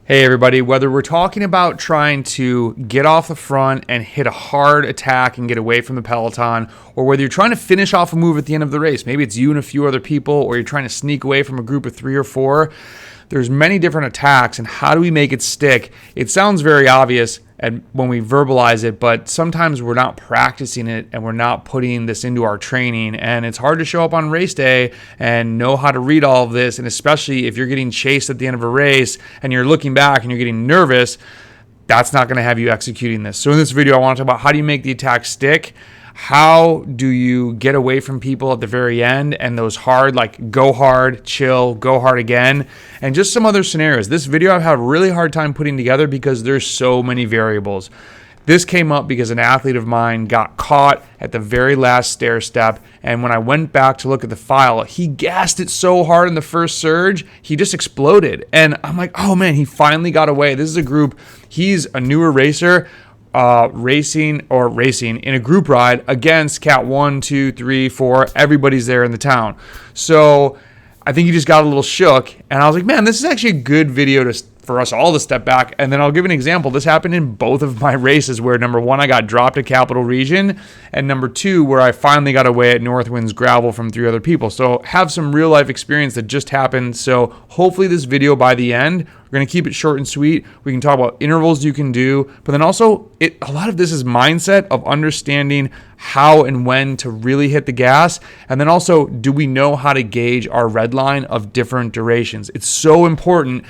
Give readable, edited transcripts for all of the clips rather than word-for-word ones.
Hey everybody, whether we're talking about trying to get off the front and hit a hard attack and get away from the peloton, or whether you're trying to finish off a move at the end of the race, maybe it's you and a few other people, or you're trying to sneak away from a group of 3 or 4, there's many different attacks, and how do we make it stick? It sounds very obvious and when we verbalize it, but sometimes we're not practicing it and we're not putting this into our training, and it's hard to show up on race day and know how to read all of this, and especially if you're getting chased at the end of a race and you're looking back and you're getting nervous, that's not going to have you executing this. So in this video, I want to talk about how do you make the attack stick? How do you get away from people at the very end and those hard, like go hard, chill, go hard again, and just some other scenarios. This video I've had a really hard time putting together because there's so many variables. This came up because an athlete of mine got caught at the very last stair step, and when I went back to look at the file, he gassed it so hard in the first surge, he just exploded. And I'm like, oh man, he finally got away. This is a group, he's a newer racer, racing in a group ride against Cat 1, 2, 3, 4. Everybody's there in the town. So I think he just got a little shook. And I was like, man, this is actually a good video for us all to step back. And then I'll give an example. This happened in both of my races where number 1, I got dropped at Capital Region, and number 2, where I finally got away at Northwind's gravel from 3 other people. So have some real life experience that just happened. So hopefully this video by the end, we're going to keep it short and sweet. We can talk about intervals you can do, but then also a lot of this is mindset of understanding how and when to really hit the gas. And then also, do we know how to gauge our red line of different durations? It's so important.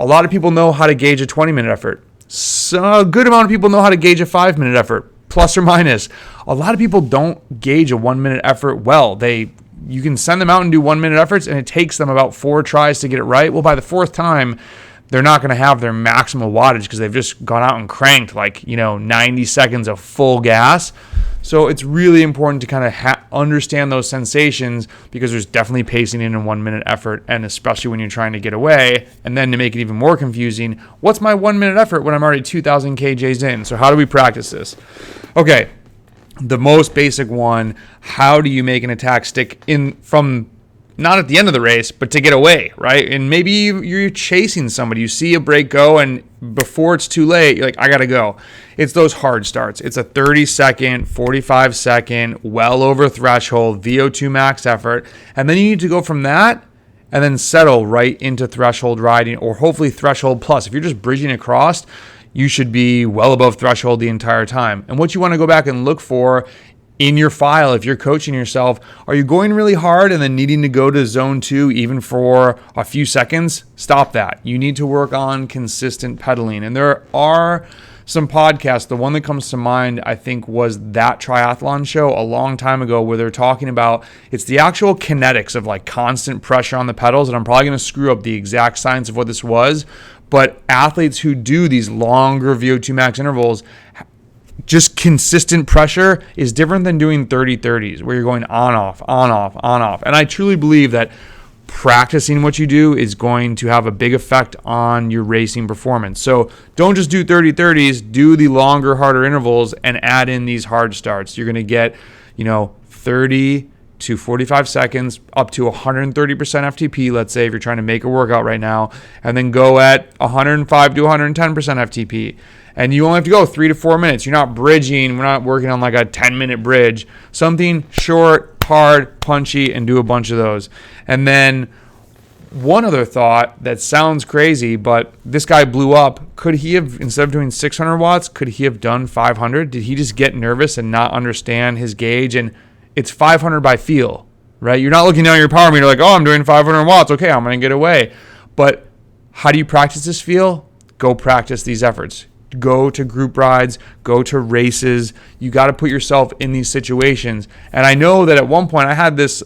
A lot of people know how to gauge a 20-minute effort. So a good amount of people know how to gauge a 5-minute effort, plus or minus. A lot of people don't gauge a 1-minute effort well. You can send them out and do 1-minute efforts, and it takes them about 4 tries to get it right. Well, by the 4th time, they're not going to have their maximal wattage because they've just gone out and cranked 90 seconds of full gas. So it's really important to kind of understand those sensations, because there's definitely pacing in a 1-minute effort, and especially when you're trying to get away. And then to make it even more confusing, what's my 1-minute effort when I'm already 2,000 kJs in? So how do we practice this? Okay, the most basic one, how do you make an attack stick in from not at the end of the race, but to get away, right? And maybe you're chasing somebody. You see a break go, and before it's too late, you're like, I got to go. It's those hard starts. It's a 30-second, 45-second, well over threshold, VO2 max effort. And then you need to go from that and then settle right into threshold riding, or hopefully threshold plus. If you're just bridging across, you should be well above threshold the entire time. And what you want to go back and look for in your file, if you're coaching yourself, are you going really hard and then needing to go to zone 2 even for a few seconds? Stop that. You need to work on consistent pedaling. And there are some podcasts. The one that comes to mind, I think, was That Triathlon Show a long time ago, where they're talking about, it's the actual kinetics of constant pressure on the pedals. And I'm probably going to screw up the exact science of what this was, but athletes who do these longer VO2 max intervals, just consistent pressure is different than doing 30-30s where you're going on, off, on, off, on, off. And I truly believe that practicing what you do is going to have a big effect on your racing performance. So don't just do 30-30s, do the longer, harder intervals and add in these hard starts. You're going to get, 30 to 45 seconds up to 130% FTP, let's say, if you're trying to make a workout right now, and then go at 105 to 110% FTP. And you only have to go 3 to 4 minutes. You're not bridging. We're not working on a 10-minute bridge. Something short, hard, punchy, and do a bunch of those. And then one other thought that sounds crazy, but this guy blew up. Could he have, instead of doing 600 watts, could he have done 500? Did he just get nervous and not understand his gauge? And it's 500 by feel, right? You're not looking down at your power meter like, oh, I'm doing 500 watts. Okay, I'm going to get away. But how do you practice this feel? Go practice these efforts. Go to group rides, go to races. You got to put yourself in these situations. And I know that at one point I had this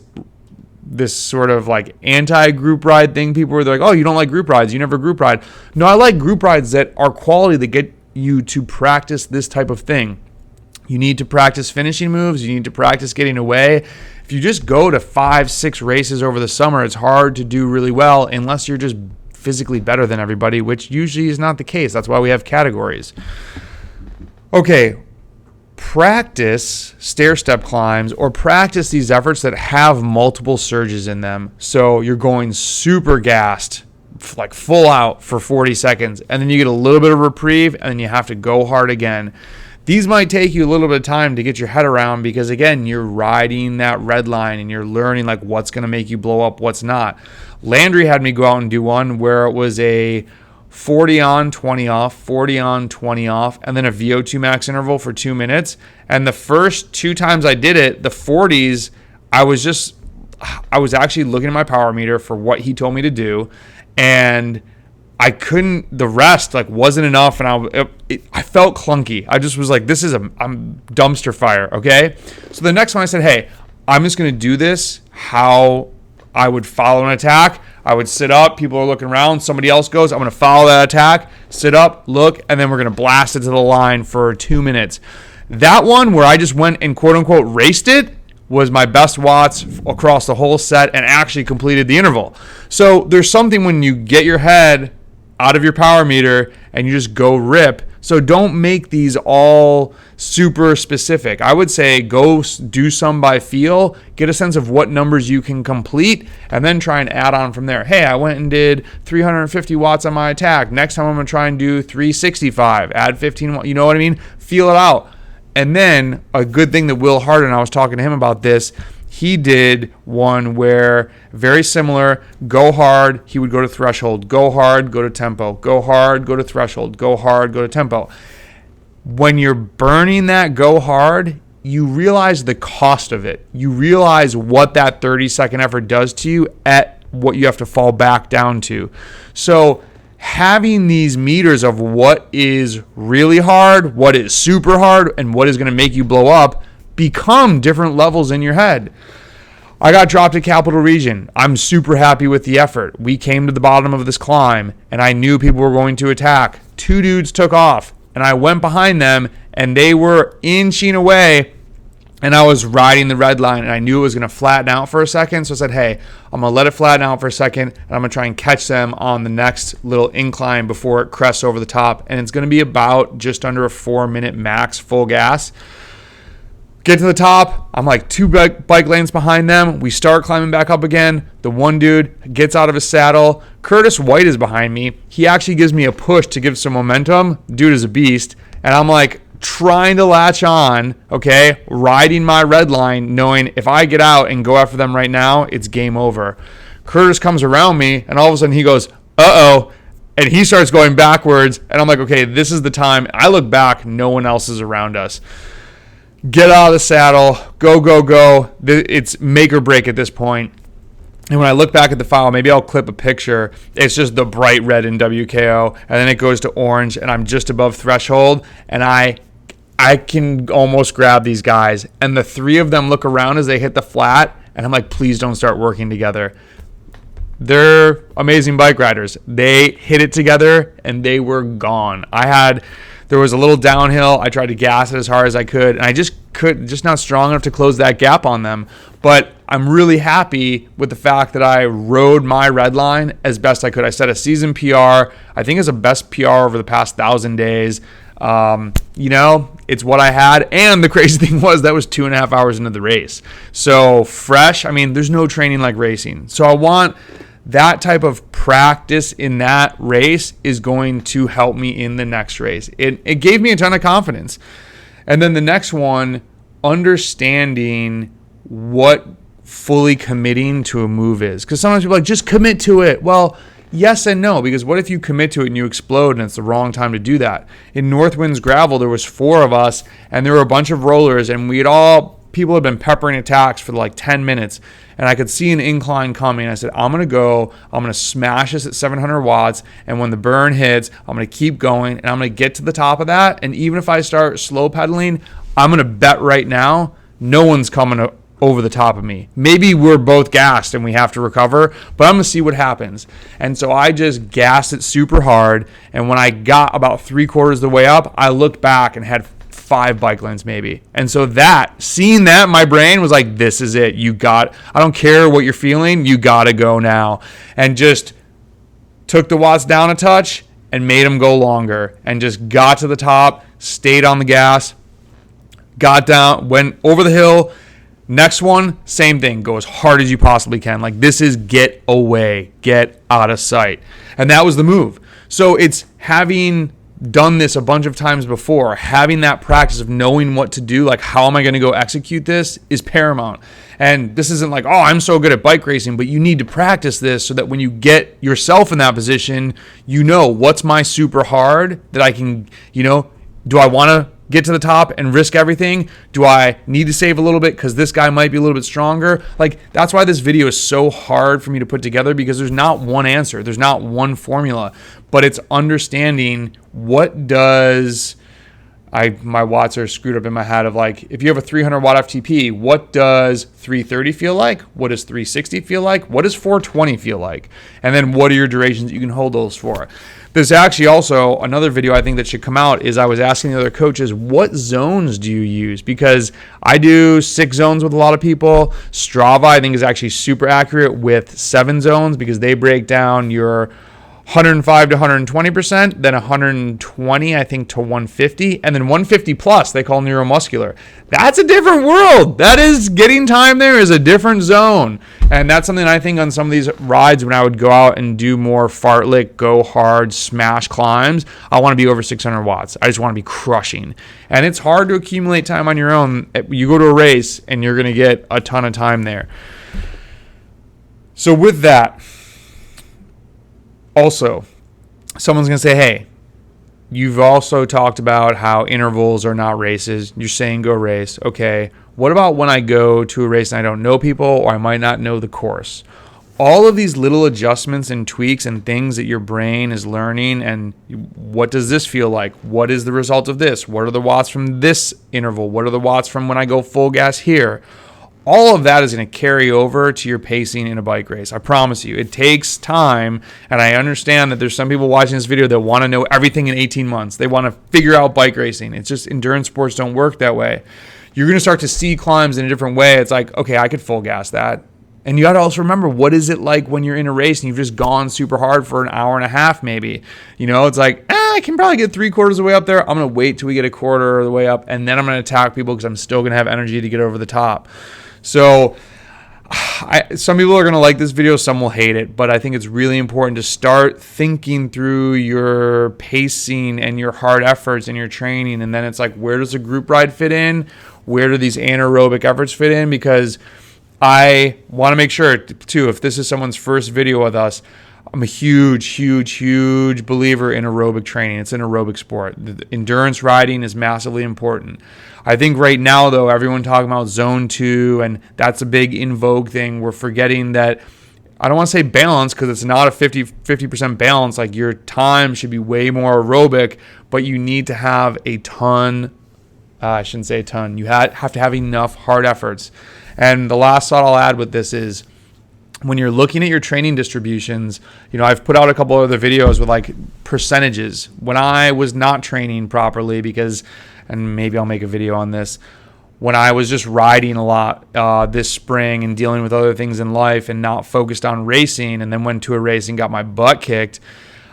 sort of anti-group ride thing. People were like, oh, you don't like group rides. You never group ride. No, I like group rides that are quality, that get you to practice this type of thing. You need to practice finishing moves. You need to practice getting away. If you just go to 5-6 races over the summer, it's hard to do really well unless you're just physically better than everybody, which usually is not the case. That's why we have categories. Okay, practice stair-step climbs or practice these efforts that have multiple surges in them. So you're going super gassed like full out for 40 seconds, and then you get a little bit of reprieve, and then you have to go hard again. These might take you a little bit of time to get your head around because, again, you're riding that red line and you're learning like what's going to make you blow up, what's not. Landry had me go out and do one where it was a 40 on, 20 off, 40 on, 20 off, and then a VO2 max interval for 2 minutes. And the first 2 times I did it, the 40s, I was actually looking at my power meter for what he told me to do, and I couldn't, the rest like wasn't enough, and I felt clunky. I just was like, this is I'm dumpster fire, okay? So the next one I said, hey, I'm just going to do this how I would follow an attack. I would sit up, people are looking around, somebody else goes, I'm going to follow that attack, sit up, look, and then we're going to blast it to the line for 2 minutes. That one where I just went and quote-unquote raced it was my best watts across the whole set and actually completed the interval. So there's something when you get your head out of your power meter and you just go rip. So don't make these all super specific. I would say go do some by feel, get a sense of what numbers you can complete, and then try and add on from there. Hey, I went and did 350 watts on my attack. Next time I'm going to try and do 365, add 15 watts. You know what I mean? Feel it out. And then a good thing that Will Hardin, I was talking to him about this, he did one where very similar, go hard, he would go to threshold, go hard, go to tempo, go hard, go to threshold, go hard, go to tempo. When you're burning that go hard, you realize the cost of it. You realize what that 30-second effort does to you at what you have to fall back down to. So having these meters of what is really hard, what is super hard, and what is going to make you blow up become different levels in your head. I got dropped at Capital Region. I'm super happy with the effort. We came to the bottom of this climb, and I knew people were going to attack. 2 dudes took off, and I went behind them, and they were inching away, and I was riding the red line, and I knew it was going to flatten out for a second, so I said, hey, I'm going to let it flatten out for a second, and I'm going to try and catch them on the next little incline before it crests over the top, and it's going to be about just under a 4-minute max full gas. Get to the top, I'm like 2 bike lanes behind them. We start climbing back up again. The one dude gets out of his saddle. Curtis White is behind me. He actually gives me a push to give some momentum. Dude is a beast. And I'm like trying to latch on, okay, riding my red line, knowing if I get out and go after them right now, it's game over. Curtis comes around me, and all of a sudden he goes, uh-oh. And he starts going backwards. And I'm like, okay, this is the time. I look back, no one else is around us. Get out of the saddle, go, go, go. It's make or break at this point. And when I look back at the file, maybe I'll clip a picture. It's just the bright red in WKO, and then it goes to orange, and I'm just above threshold, and I can almost grab these guys. And the 3 of them look around as they hit the flat, and I'm like, please don't start working together. They're amazing bike riders. They hit it together, and they were gone. There was a little downhill. I tried to gas it as hard as I could, and I just not strong enough to close that gap on them. But I'm really happy with the fact that I rode my red line as best I could. I set a season PR. I think it's the best PR over the past 1,000 days. It's what I had. And the crazy thing was that was 2.5 hours into the race. So fresh. I mean, there's no training like racing. So I want that type of practice in that race is going to help me in the next race. It gave me a ton of confidence. And then the next one, understanding what fully committing to a move is. Because sometimes people are like, just commit to it. Well, yes and no, because what if you commit to it and you explode and it's the wrong time to do that? In Northwinds Gravel, there was 4 of us, and there were a bunch of rollers, and people had been peppering attacks for like 10 minutes, and I could see an incline coming. I said, I'm going to smash this at 700 watts, and when the burn hits, I'm going to keep going, and I'm going to get to the top of that, and even if I start slow pedaling, I'm going to bet right now no one's coming over the top of me. Maybe we're both gassed and we have to recover, but I'm going to see what happens. And so I just gassed it super hard, and when I got about 3/4 of the way up, I looked back and had 5 bike lanes maybe. And so seeing that, my brain was like, this is it. I don't care what you're feeling, you got to go now. And just took the watts down a touch and made them go longer, and just got to the top, stayed on the gas, got down, went over the hill. Next one, same thing. Go as hard as you possibly can. Like, this is get away, get out of sight. And that was the move. So it's having done this a bunch of times before, having that practice of knowing what to do, like how am I going to go execute this, is paramount. And this isn't like, oh, I'm so good at bike racing, but you need to practice this so that when you get yourself in that position, you know, what's my super hard that I can, you know, do I want to get to the top and risk everything? Do I need to save a little bit because this guy might be a little bit stronger? Like, that's why this video is so hard for me to put together, because there's not one answer. There's not one formula, but it's understanding what does... my watts are screwed up in my head of like, if you have a 300 watt FTP, what does 330 feel like? What does 360 feel like? What does 420 feel like? And then what are your durations you can hold those for? There's actually also another video I think that should come out is I was asking the other coaches, what zones do you use? Because I do 6 zones with a lot of people. Strava, I think, is actually super accurate with 7 zones because they break down your 105 to 120%, then 120, I think, to 150, and then 150 plus, they call neuromuscular. That's a different world. That is, getting time there is a different zone. And that's something I think on some of these rides when I would go out and do more fartlek, go hard, smash climbs, I want to be over 600 watts. I just want to be crushing. And it's hard to accumulate time on your own. You go to a race and you're going to get a ton of time there. So with that, also, someone's going to say, hey, you've also talked about how intervals are not races. You're saying go race. Okay, what about when I go to a race and I don't know people or I might not know the course? All of these little adjustments and tweaks and things that your brain is learning, and what does this feel like? What is the result of this? What are the watts from this interval? What are the watts from when I go full gas here? All of that is going to carry over to your pacing in a bike race. I promise you. It takes time, and I understand that there's some people watching this video that want to know everything in 18 months. They want to figure out bike racing. It's just endurance sports don't work that way. You're going to start to see climbs in a different way. It's like, okay, I could full gas that. And you got to also remember, what is it like when you're in a race and you've just gone super hard for an hour and a half maybe? You know, it's like, I can probably get 3/4 of the way up there. I'm going to wait till we get 1/4 of the way up, and then I'm going to attack people because I'm still going to have energy to get over the top. So some people are going to like this video, some will hate it, but I think it's really important to start thinking through your pacing and your hard efforts and your training. And then it's like, where does a group ride fit in? Where do these anaerobic efforts fit in? Because I want to make sure, too, if this is someone's first video with us, I'm a huge believer in aerobic training. It's an aerobic sport. The endurance riding is massively important. I think right now, though, everyone talking about zone 2, and that's a big in vogue thing. We're forgetting that, I don't want to say balance because it's not a 50% balance. Like, your time should be way more aerobic, but you need to have a ton, I shouldn't say a ton. You have to have enough hard efforts. And the last thought I'll add with this is, when you're looking at your training distributions, you know, I've put out a couple other videos with like percentages. When I was not training properly because, and maybe I'll make a video on this, when I was just riding a lot this spring and dealing with other things in life and not focused on racing, and then went to a race and got my butt kicked,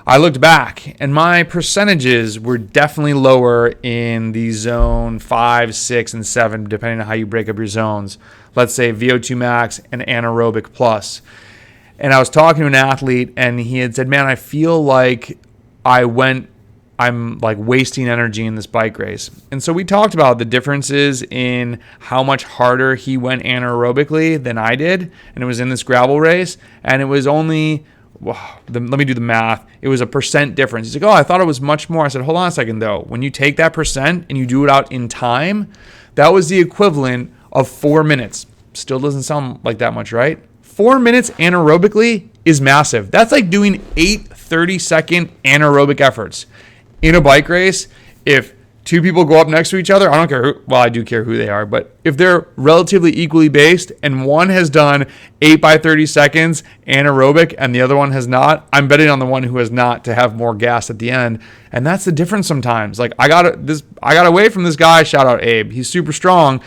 I looked back and my percentages were definitely lower in the zone 5, 6, and 7, depending on how you break up your zones. Let's say VO2 max and anaerobic plus. And I was talking to an athlete and he had said, man, I feel like I'm like wasting energy in this bike race. And so we talked about the differences in how much harder he went anaerobically than I did. And it was in this gravel race. And it was only, let me do the math. It was a percent difference. He's like, oh, I thought it was much more. I said, hold on a second though. When you take that percent and you do it out in time, that was the equivalent of 4 minutes. Still doesn't sound like that much, right? 4 minutes anaerobically is massive. That's like doing 8 30-second anaerobic efforts. In a bike race, if 2 people go up next to each other, I don't care who, well, I do care who they are, but if they're relatively equally based and one has done 8 by 30 seconds anaerobic and the other one has not, I'm betting on the one who has not to have more gas at the end. And that's the difference sometimes. Like, I got away from this guy, shout out Abe. He's super strong.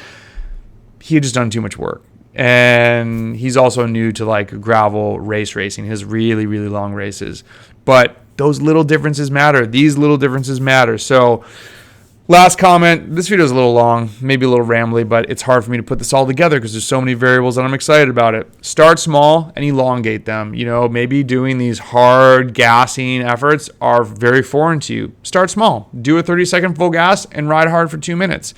He had just done too much work. And he's also new to like gravel racing. He has really long races. But those little differences matter. These little differences matter. So Last comment, this video is a little long, maybe a little rambly, but it's hard for me to put this all together because there's so many variables and I'm excited about it. Start small and elongate them. You know, maybe doing these hard gassing efforts are very foreign to you. Start small. Do a 30-second full gas and ride hard for 2 minutes.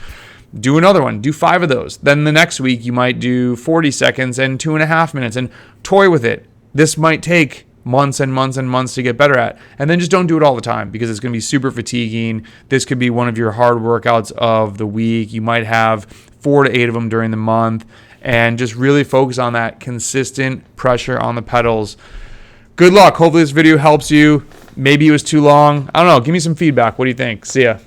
Do another one. Do 5 of those. Then the next week you might do 40 seconds and 2.5 minutes and toy with it. This might take months and months and months to get better at. And then just don't do it all the time because it's going to be super fatiguing. This could be one of your hard workouts of the week. You might have 4 to 8 of them during the month, and just really focus on that consistent pressure on the pedals. Good luck. Hopefully this video helps you. Maybe it was too long. I don't know. Give me some feedback. What do you think? See ya.